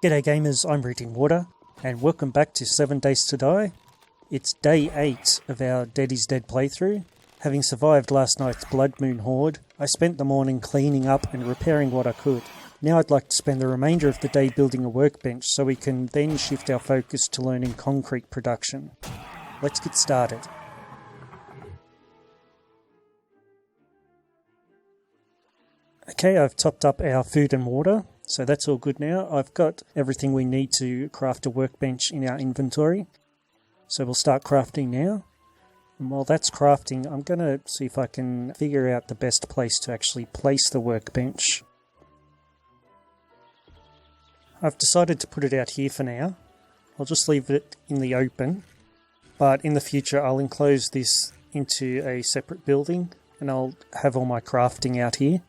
G'day gamers, I'm Reading Water, and welcome back to 7 Days to Die. It's day 8 of our Dead is Dead playthrough. Having survived last night's Blood Moon Horde, I spent the morning cleaning up and repairing what I could. Now I'd like to spend the remainder of the day building a workbench so we can then shift our focus to learning concrete production. Let's get started. Okay, I've topped up our food and water, so that's all good now. I've got everything we need to craft a workbench in our inventory, so we'll start crafting now. And while that's crafting, I'm going to see if I can figure out the best place to actually place the workbench. I've decided to put it out here for now. I'll just leave it in the open, but in the future I'll enclose this into a separate building and I'll have all my crafting out here.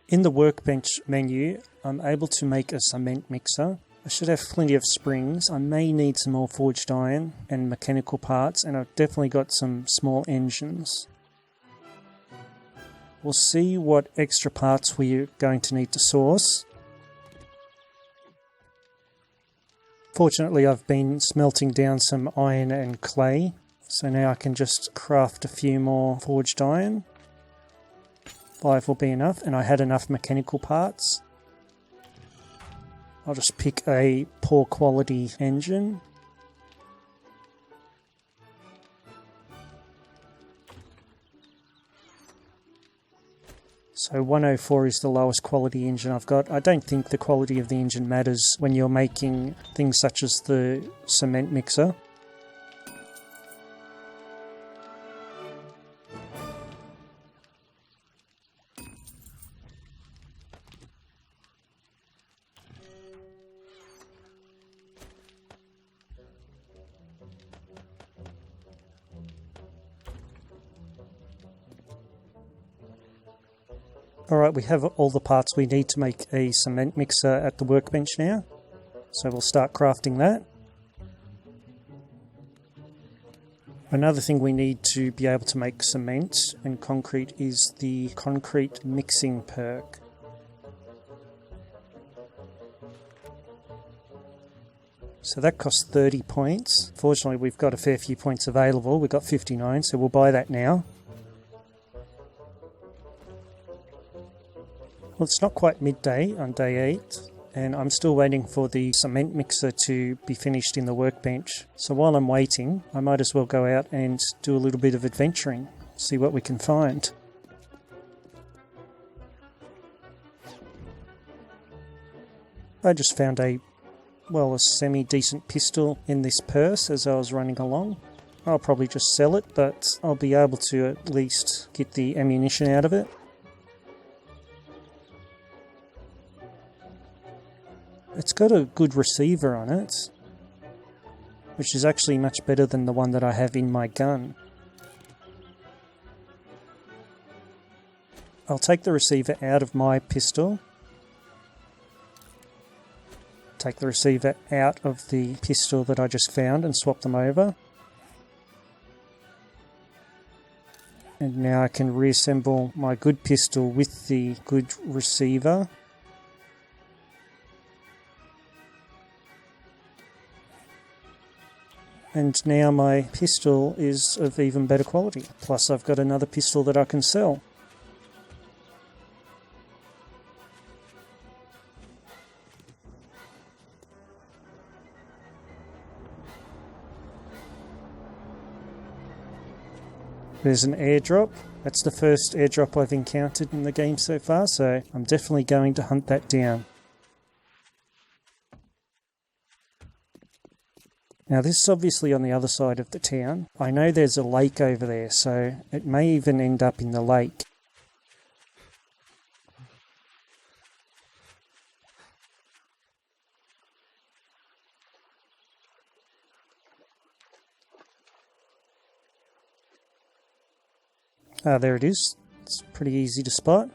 In the workbench menu, I'm able to make a cement mixer. I should have plenty of springs. I may need some more forged iron and mechanical parts, and I've definitely got some small engines. We'll see what extra parts we're going to need to source. Fortunately, I've been smelting down some iron and clay, so now I can just craft a few more forged iron. 5 will be enough, and I had enough mechanical parts. I'll just pick a poor quality engine. So 104 is the lowest quality engine I've got. I don't think the quality of the engine matters when you're making things such as the cement mixer. Alright, we have all the parts we need to make a cement mixer at the workbench now, so we'll start crafting that. Another thing we need to be able to make cement and concrete is the concrete mixing perk. So that costs 30 points. Fortunately, we've got a fair few points available. We've got 59, so we'll buy that now. Well, it's not quite midday on day 8, and I'm still waiting for the cement mixer to be finished in the workbench. So while I'm waiting, I might as well go out and do a little bit of adventuring, see what we can find. I just found a semi-decent pistol in this purse as I was running along. I'll probably just sell it, but I'll be able to at least get the ammunition out of it. It's got a good receiver on it, which is actually much better than the one that I have in my gun. I'll take the receiver out of my pistol, take the receiver out of the pistol that I just found and swap them over. And now I can reassemble my good pistol with the good receiver. And now my pistol is of even better quality. Plus I've got another pistol that I can sell. There's an airdrop. That's the first airdrop I've encountered in the game so far, so I'm definitely going to hunt that down. Now this is obviously on the other side of the town. I know there's a lake over there, so it may even end up in the lake. Ah, there it is. It's pretty easy to spot.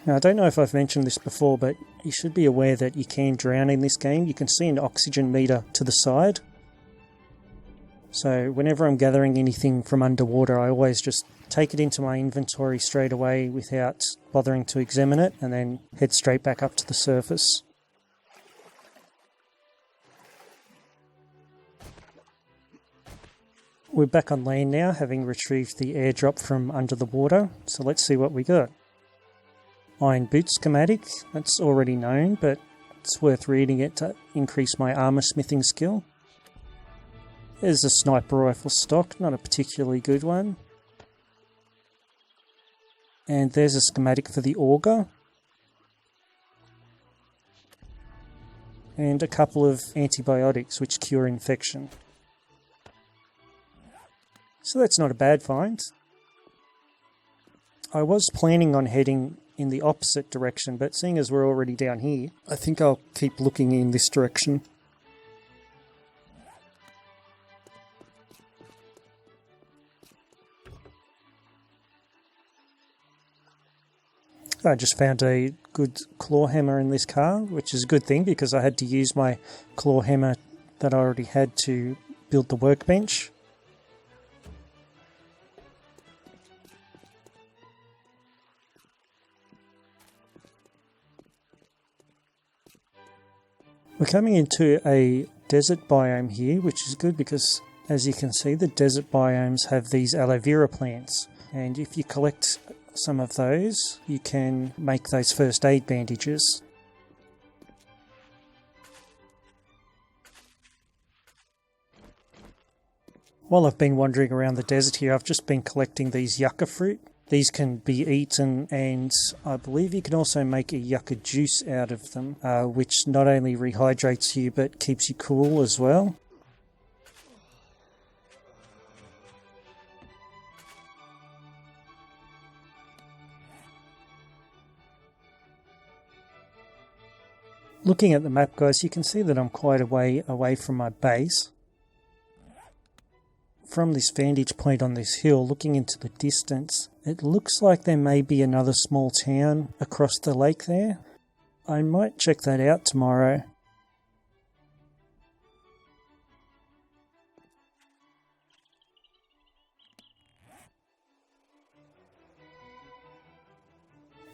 Now, I don't know if I've mentioned this before, but you should be aware that you can drown in this game. You can see an oxygen meter to the side. So whenever I'm gathering anything from underwater, I always just take it into my inventory straight away without bothering to examine it, and then head straight back up to the surface. We're back on land now, having retrieved the airdrop from under the water, so let's see what we got. Iron boot schematic, that's already known, but it's worth reading it to increase my armour smithing skill. There's a sniper rifle stock, not a particularly good one. And there's a schematic for the auger. And a couple of antibiotics which cure infection. So that's not a bad find. I was planning on heading in the opposite direction, but seeing as we're already down here, I think I'll keep looking in this direction. I just found a good claw hammer in this car, which is a good thing because I had to use my claw hammer that I already had to build the workbench. We're coming into a desert biome here, which is good because, as you can see, the desert biomes have these aloe vera plants, and if you collect some of those, you can make those first aid bandages. While I've been wandering around the desert here, I've just been collecting these yucca fruit. These can be eaten, and I believe you can also make a yucca juice out of them, which not only rehydrates you but keeps you cool as well. Looking at the map, guys, you can see that I'm quite a way away from my base. From this vantage point on this hill, looking into the distance, it looks like there may be another small town across the lake there. I might check that out tomorrow.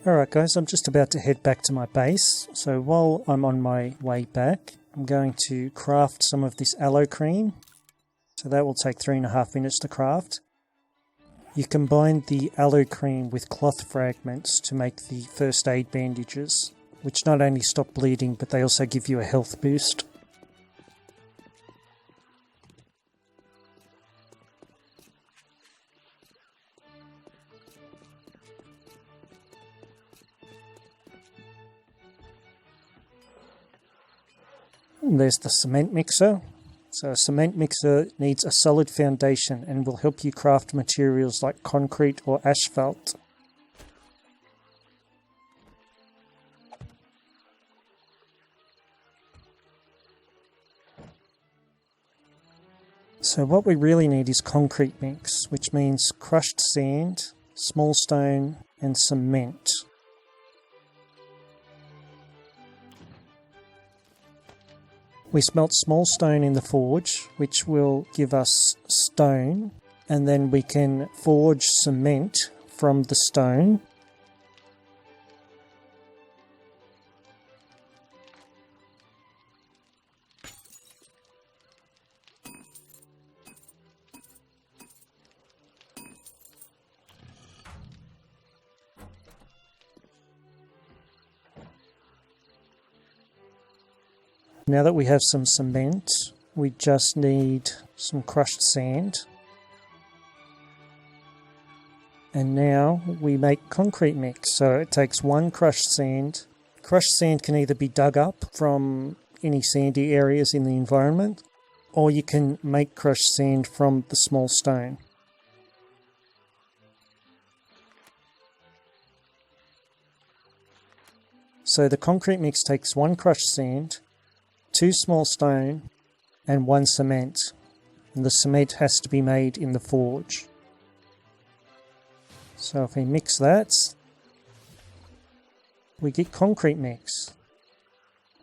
Alright guys, I'm just about to head back to my base, so while I'm on my way back, I'm going to craft some of this aloe cream. So that will take 3.5 minutes to craft. You combine the aloe cream with cloth fragments to make the first aid bandages, which not only stop bleeding, but they also give you a health boost. And there's the cement mixer. So a cement mixer needs a solid foundation and will help you craft materials like concrete or asphalt. So what we really need is concrete mix, which means crushed sand, small stone and cement. We smelt small stone in the forge, which will give us stone, and then we can forge cement from the stone. Now that we have some cement, we just need some crushed sand. And now we make concrete mix. So it takes 1 crushed sand. Crushed sand can either be dug up from any sandy areas in the environment, or you can make crushed sand from the small stone. So the concrete mix takes 1 crushed sand, 2 small stone and 1 cement, and the cement has to be made in the forge. So if we mix that, we get concrete mix.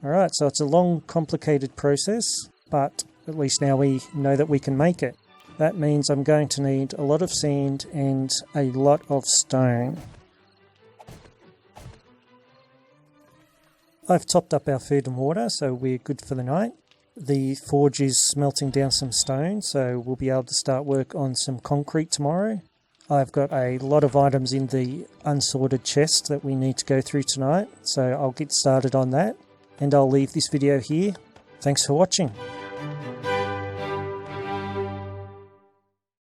Alright, so it's a long, complicated process, but at least now we know that we can make it. That means I'm going to need a lot of sand and a lot of stone. I've topped up our food and water, so we're good for the night. The forge is smelting down some stone, so we'll be able to start work on some concrete tomorrow. I've got a lot of items in the unsorted chest that we need to go through tonight, so I'll get started on that, and I'll leave this video here. Thanks for watching.